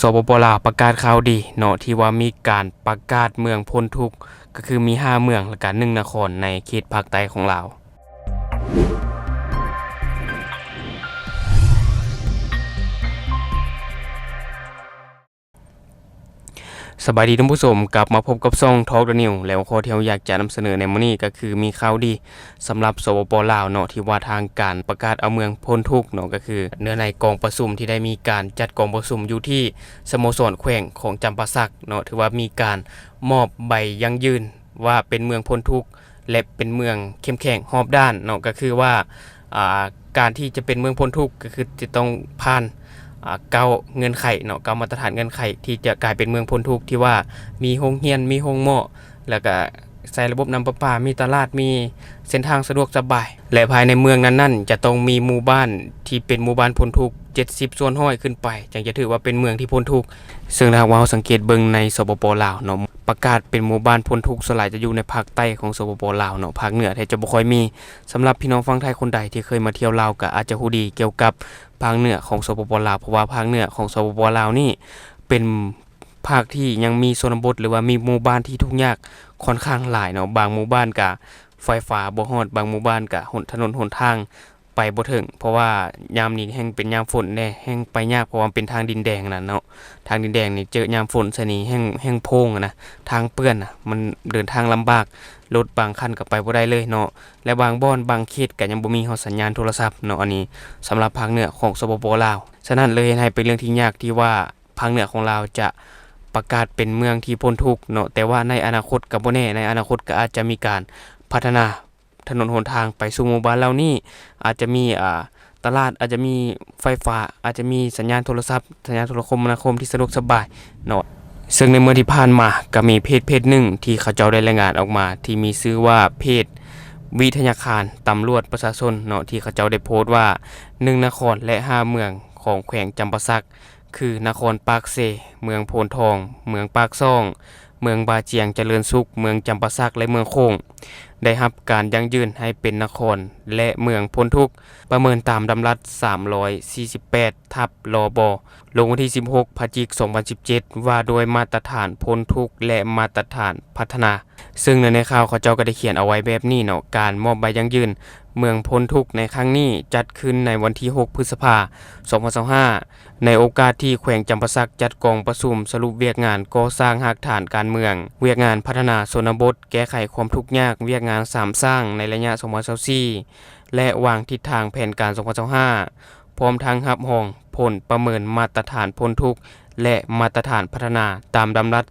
สปปลาวประกาศข่าวดีเนาะที่ว่ามีการประกาศเมืองพ้นทุกข์ก็คือมี5เมืองและก็1นครในเขตภาคใต้ของลาวสบายดีท่านผู้ชมกลับมาพบกับช่อง Talk the New แล้วข้อที่เราอยากจะนำเสนอในมื้อนี้ก็คือมีข่าวดีสำหรับสปปลาวเนาะที่ว่าทางการประกาศเอาเมืองพ้นทุกข์เนาะก็คือเนื้อในกองประชุมที่ได้มีการจัดกองประชุมอยู่ที่สโมสรแขวงของจำปาสักเนาะถือว่ามีการมอบใบยั่งยืนว่าเป็นเมืองพ้นทุกข์และเป็นเมืองเข้มแข็งรอบด้านเนาะก็คือว่าการที่จะเป็นเมืองพ้นทุกข์ก็คือจะต้องผ่านเก้าเงื่อนไขเนาะเก้ามาตรฐานเงื่อนไขที่จะกลายเป็นเมืองพ้นทุกข์ที่ว่ามีโรงเรียนมีโรงหม้อแล้วก็ใช้ระบบน้ำประปามีตลาดมีเส้นทางสะดวกสบายและภายในเมืองนั้นๆจะต้องมีหมู่บ้านที่เป็นหมู่บ้านพ้นทุกข์70ส่วนห้อยขึ้นไปจึงจะถือว่าเป็นเมืองที่พ้นทุกข์ซึ่งถ้าว่าเราสังเกตเบิ่งในสปปลาวเนาะประกาศเป็นหมู่บ้านพ้นทุกข์ส่วนใหญ่จะอยู่ในภาคใต้ของสปปลาวเนาะภาคเหนือแทบจะบ่ค่อยมีสำหรับพี่น้องฝั่งไทยคนใดที่เคยมาเที่ยวลาวก็อาจจะฮู้ดีเกี่ยวกับภาคเหนือของสปปลาวเพราะว่าภาคเหนือของสปปลาวนี่เป็นภาคที่ยังมีชนบทหรือว่ามีหมู่บ้านที่ทุกข์ยากค่อนข้างหลายเนาะบางหมู่บ้านก็ไฟฟ้าบ่ฮอดบางหมู่บ้านก็ถนนหนทางไปบ่ถึงเพราะว่ายามนี้แฮ่งเป็นยามฝนแน่แฮ่งไปยากเพราะว่าเป็นทางดินแดงนั่นเนาะทางดินแดงนี่เจอยามฝนซะนี่แฮ่งโพงนะทางเปื้อนน่ะมันเดินทางลำบากรถบางคันก็ไปบ่ได้เลยเนาะและบางบ่อนบางเขตก็ยังบ่มีฮอดสัญญาณโทรศัพท์เนาะอันนี้สำหรับภาคเหนือของสปปลาวฉะนั้นเลยให้เป็นเรื่องที่ยากที่ว่าภาคเหนือของลาวจะประกาศเป็นเมืองที่พ้นทุกข์เนาะแต่ว่าในอนาคตก็บ่แน่ในอนาคตก็อาจจะมีการพัฒนาถนนหนทางไปสู่หมู่บ้านเหล่านี้อาจจะมีตลาดอาจจะมีไฟฟ้าอาจจะมีสัญญาณโทรศัพท์สัญญาณโทรคมนาคมที่สะดวกสบายเนาะซึ่งในเมื่อที่ผ่านมาก็มีเพจหนึ่งที่เขาเจ้าได้รายงานออกมาที่มีชื่อว่าเพจวิทยาคารตำรวจประชาชนเนาะที่เขาเจ้าได้โพสต์ว่า1นครและ5เมืองของแขวงจำปาสักคือนครปากเซเมืองโพนทองเมืองปากซ่องเมืองบาเจียงเจริญสุขเมืองจำปาสักและเมืองโค้งได้รับการยั่งยืนให้เป็นนครและเมืองพ้นทุกข์ประเมินตามดำรัส348/ลบลงวันที่16พฤศจิกายน2017ว่าโดยมาตรฐานพ้นทุกข์และมาตรฐานพัฒนาซึ่งในข่าวเขาเจ้าก็ได้เขียนเอาไว้แบบนี้เนาะการมอบใบยั่งยืนเมืองพ้นทุกข์ในครั้งนี้จัดขึ้นในวันที่6พฤษภาคม2025ในโอกาสที่แขวงจำปาสักจัดกองประชุมสรุปเวียกงานก่อสร้างหากฐานการเมืองเวียกงานพัฒนาชนบทแก้ไขความทุกข์ยากเวียกงาน3สร้างในระยะ2024และวางทิศทางแผนการ2025พร้อมทั้งรับรองผลประเมินมาตรฐานพ้นทุกข์และมาตรฐานพัฒนาตามดำรัส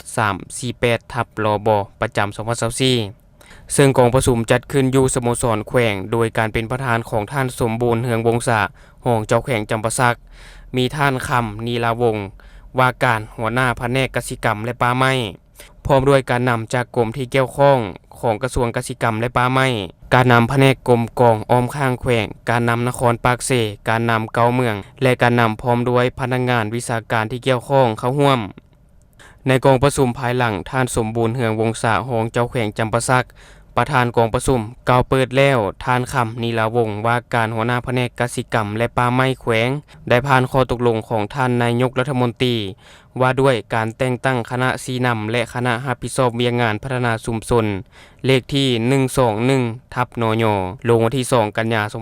348/ลบประจำ2024ซึ่งกองประชุมจัดขึ้นอยู่สโมสรแขวงโดยการเป็นประธานของท่านสมบูรณ์เฮืองวงศารองเจ้าแขวงจำปาสักมีท่านคำนีลาวงศ์ว่าการหัวหน้าแผนกกสิกรรมและป่าไม้พร้อมด้วยการนำจากกรมที่เกี่ยวข้องของกระทรวงกสิกรรมและป่าไม้การนำแผนกกรมกองอ้อมข้างแขวงการนำนครปากเซการนำเกาเมืองและการนำพร้อมด้วยพนักงานวิชาการที่เกี่ยวข้องเข้าร่วมในกองประชุมภายหลังท่านสมบูรณ์เฮืองวงศารองเจ้าแขวงจำปาสักประธานกองประชุมกล่าวเปิดแล้วท่านคำนีลาวงศ์ว่าการหัวหน้าแผนกกสิกรรมและป่าไม้แขวงได้ผ่านข้อตกลงของท่านนายกรัฐมนตรีว่าด้วยการแต่งตั้งคณะสีนำและคณะรับผิดชอบเวียงงานพัฒนาชุมชนเลขที่121/นยลงวันที่2กันยายน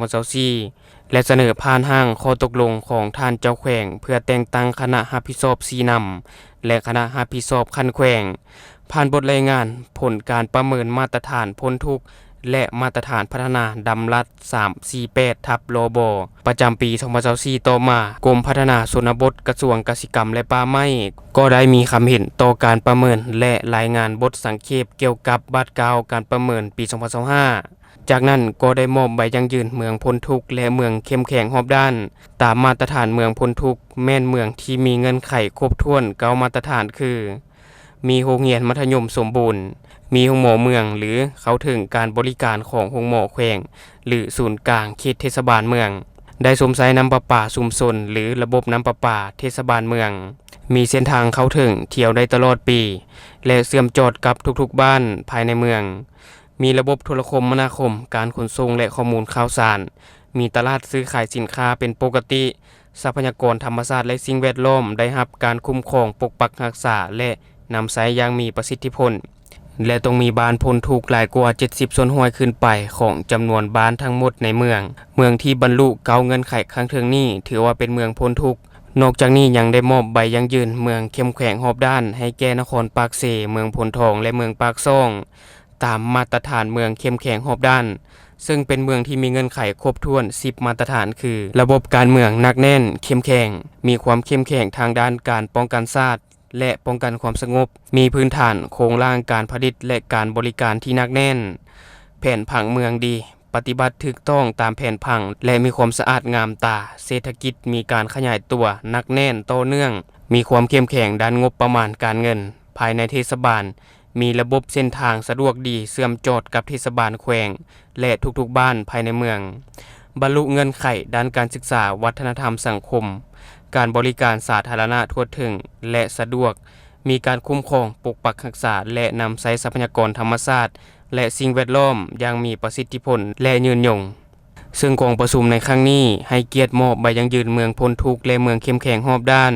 2024และเสนอผ่านห้างข้อตกลงของท่านเจ้าแขวงเพื่อแต่งตั้งคณะรับผิดชอบสีนำและคณะรับผิดชอบคันแขวงผ่านบทรายงานผลการประเมินมาตรฐานพ้นทุกข์และมาตรฐานพัฒนาดำรัส348/ลบประจำปี2024ต่อมากรมพัฒนาชนบทกระทรวงกสิกรรมและป่าไม้ก็ได้มีคำเห็นต่อการประเมินและรายงานบทสังเขปเกี่ยวกับบัตรกาวการประเมินปี2025จากนั้นก็ได้มอบใบยั่งยืนเมืองพ้นทุกข์และเมืองเข้มแข็งรอบด้านตามมาตรฐานเมืองพ้นทุกข์แม่นเมืองที่มีเงื่อนไขครบถ้วน9มาตรฐานคือมีโรงเรียนมัธยมสมบูรณ์มีโรงหมอเมืองหรือเข้าถึงการบริการของโรงหมอแขวงหรือศูนย์กลางเขตเทศบาลเมืองได้สมใช้น้ำประปาชุมชนหรือระบบน้ำประปาเทศบาลเมืองมีเส้นทางเข้าถึงเที่ยวได้ตลอดปีและเชื่อมจอดกับทุกๆบ้านภายในเมืองมีระบบโทรคมนาคมการขนส่งและข้อมูลข่าวสารมีตลาดซื้อขายสินค้าเป็นปกติ ทรัพยากรธรรมชาติและสิ่งแวดล้อมได้รับการคุ้มครองปกปักรักษาและนำใช้อย่างมีประสิทธิผลและต้องมีบ้านพ้นทุกข์หลายกว่า70ส่วนห้วยขึ้นไปของจำนวนบ้านทั้งหมดในเมืองที่บรรลุเกาเงินไขข้างเทิงนี้ถือว่าเป็นเมืองพ้นทุกข์นอกจากนี้ยังได้มอบใบยั่งยืนเมืองเข้มแข็งรอบด้านให้แก่นครปากเสเมืองพลทองและเมืองปากซ่องตามมาตรฐานเมืองเข้มแข็งรอบด้านซึ่งเป็นเมืองที่มีเงื่อนไขครบถ้วน10มาตรฐานคือระบบการเมืองหนักแน่นเข้มแข็งมีความเข้มแข็งทางด้านการป้องกันชาติและป้องกันความสงบมีพื้นฐานโครงร่างการผลิตและการบริการที่หนักแน่นแผนผังเมืองดีปฏิบัติถูกต้องตามแผนผังและมีความสะอาดงามตาเศรษฐกิจมีการขยายตัวหนักแน่นต่อเนื่องมีความเข้มแข็งด้านงบประมาณการเงินภายในเทศบาลมีระบบเส้นทางสะดวกดีเชื่อมโจทกับเทศบาลแขวงและทุกๆบ้านภายในเมืองบรรลุเงื่อนไขด้านการศึกษาวัฒนธรรมสังคมการบริการสาธารณะทั่วถึงและสะดวกมีการคุ้มครองปกปักรักษาและนำใช้ทรัพยากรธรรมชาติและสิ่งแวดล้อมอย่างมีประสิทธิผลและยืนยงซึ่งกองประชุมในครั้งนี้ให้เกียรติมอบใบยั่งยืนเมืองพ้นทุกข์และเมืองเข้มแข็งรอบด้าน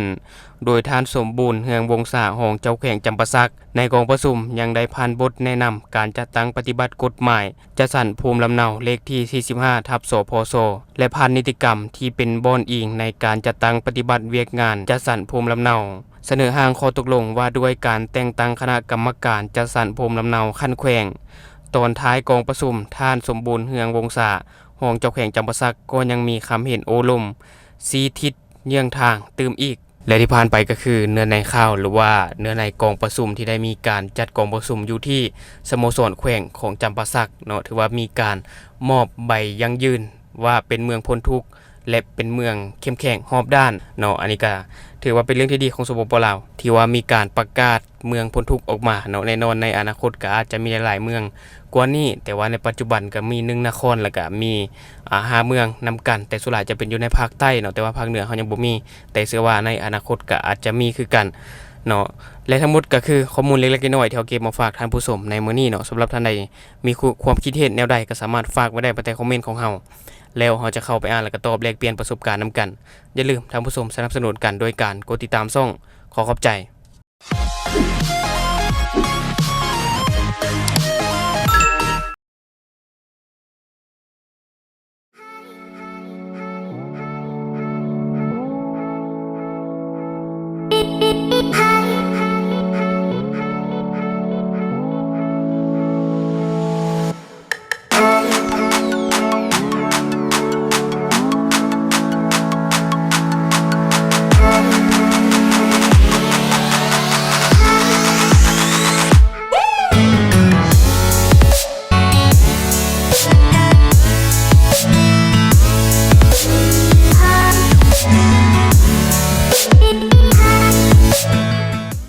โดยท่านสมบูรณ์เฮืองวงศาหองเจ้าแขวงจำปาสักในกองประชุมยังได้ผ่านบทแนะนำการจัดตั้งปฏิบัติกฎหมายจัดสรรภูมิลำเนาเลขที่45ทับสพสและผ่านนิติกรรมที่เป็นบอนอิงในการจัดตั้งปฏิบัติเวียกงานจัดสรรภูมิลำเนาเสนอร่างข้อตกลงว่าด้วยการแต่งตั้งคณะกรรมการจัดสรรภูมิลำเนาขั้นแขวงตอนท้ายกองประชุมท่านสมบูรณ์เฮืองวงศาหองเจ้าแขวงจำปาสักก็ยังมีคำเห็นโอลมซีทิศเยื่องทางตืมอีกและที่ผ่านไปก็คือเนื้อในข่าวหรือว่าเนื้อในกองประชุมที่ได้มีการจัดกองประชุมอยู่ที่สโมสรแขวงของจำปาสักเนาะถือว่ามีการมอบใบยั่งยืนว่าเป็นเมืองพ้นทุกข์และเป็นเมืองเข้มแข็งรอบด้านเนาะอันนี้ก็ถือว่าเป็นเรื่องที่ดีของสปปลาวที่ว่ามีการประกาศเมืองพ้นทุกข์ออกมาเนาะแน่นอนในอนาคตก็อาจจะมีหลายเมืองกว่านี้แต่ว่าในปัจจุบันก็มี1นครแล้วก็มี5เมืองนำกันแต่ส่วนใหญ่จะเป็นอยู่ในภาคใต้เนาะแต่ว่าภาคเหนือเขายังบ่มีแต่เชื่อว่าในอนาคตก็อาจจะมีคือกันเนาะและทั้งหมดก็คือข้อมูลเล็กๆน้อยๆที่เราเก็บมาฝากท่านผู้ชมในมื้อนี้เนาะสำหรับท่านใดมีความคิดเห็นแนวใดก็สามารถฝากไว้ได้ใต้คอมเมนต์ของเราแล้วเราจะเข้าไปอ่านแล้วก็ตอบแลกเปลี่ยนประสบการณ์นำกันอย่าลืมท่านผู้ชมสนับสนุนกันโดยการกดติดตามช่องขอขอบใจ